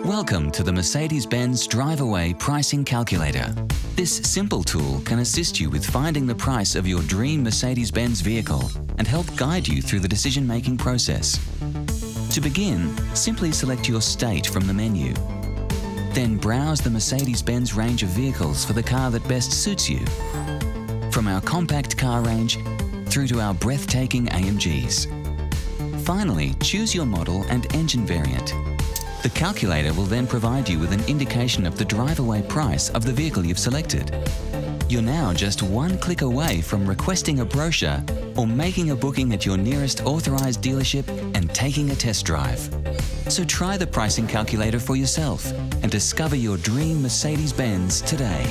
Welcome to the Mercedes-Benz Drive-Away Pricing Calculator. This simple tool can assist you with finding the price of your dream Mercedes-Benz vehicle and help guide you through the decision-making process. To begin, simply select your state from the menu. Then browse the Mercedes-Benz range of vehicles for the car that best suits you. From our compact car range through to our breathtaking AMGs. Finally, choose your model and engine variant. The calculator will then provide you with an indication of the drive-away price of the vehicle you've selected. You're now just one click away from requesting a brochure or making a booking at your nearest authorized dealership and taking a test drive. So try the pricing calculator for yourself and discover your dream Mercedes-Benz today.